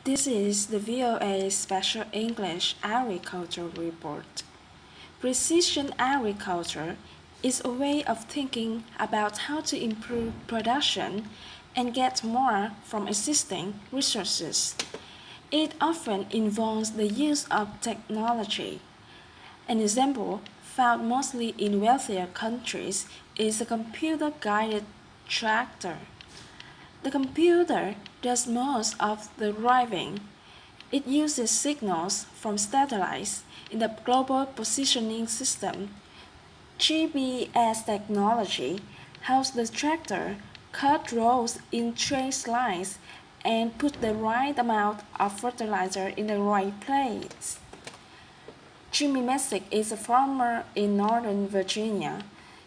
This is the VOA Special English Agriculture Report. Precision agriculture is a way of thinking about how to improve production and get more from existing resources. It often involves the use of technology. An example found mostly in wealthier countries is a computer-guided tractor. The computer does most of the driving. It uses signals from satellites in the Global Positioning System. GPS technology helps the tractor cut rows in straight lines and put the right amount of fertilizer in the right place. Jimmy Messick is a farmer in Northern Virginia.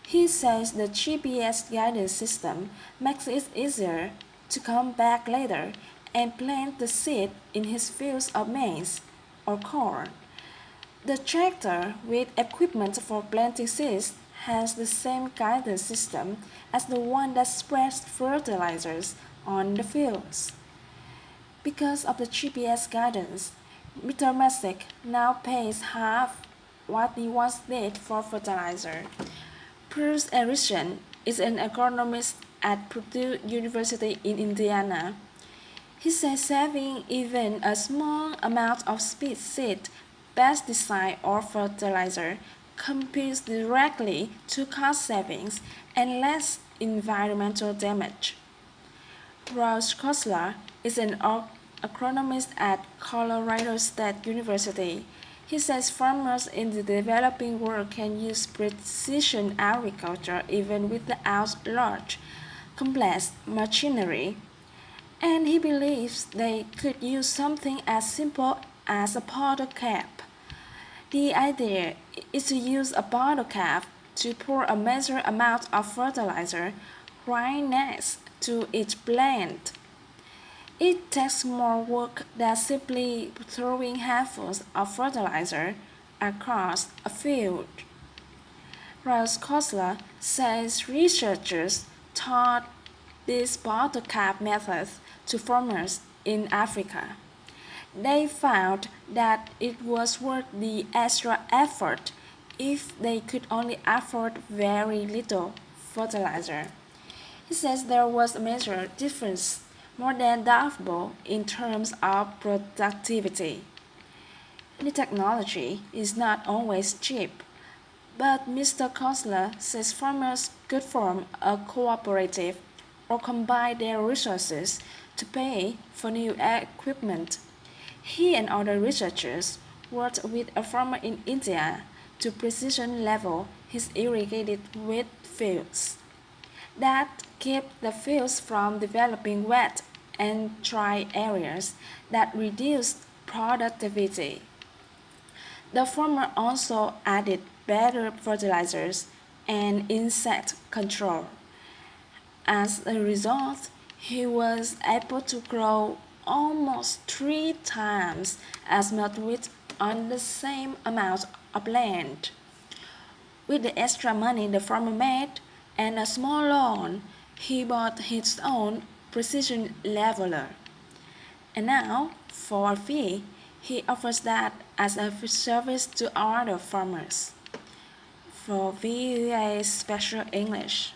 He says the GPS guidance system makes it easier to come back later and plant the seed in his fields of maize or corn. The tractor with equipment for planting seeds has the same guidance system as the one that spreads fertilizers on the fields. Because of the GPS guidance, Mr. Messick now pays half what he once did for fertilizer. Bruce Erickson is an economist at Purdue University in Indiana. He says saving even a small amount of seed, pesticide, or fertilizer contributes directly to cost savings and less environmental damage. Ross Kostler is an agronomist at Colorado State University. He says farmers in the developing world can use precision agriculture even without large, complex machinery. And he believes they could use something as simple as a bottle cap. The idea is to use a bottle cap to pour a measured amount of fertilizer right next to each plant. It takes more work than simply throwing handfuls of fertilizer across a field. Ross Kostler says researchers taught this bottle cap method to farmers in Africa. They found that it was worth the extra effort if they could only afford very little fertilizer. He says there was a major difference, more than double, in terms of productivity. The technology is not always cheap, but Mr. Kostler says farmers could form a cooperative or combine their resources to pay for new equipment. He and other researchers worked with a farmer in India to precision level his irrigated wheat fields. That kept the fields from developing wet and dry areas that reduced productivity. The farmer also added better fertilizers and insect control. As a result, he was able to grow almost 3 times as much wheat on the same amount of land. With the extra money the farmer made and a small loan, he bought his own precision leveler. And now, for a fee, he offers that as a service to other farmers. For VOA Special English.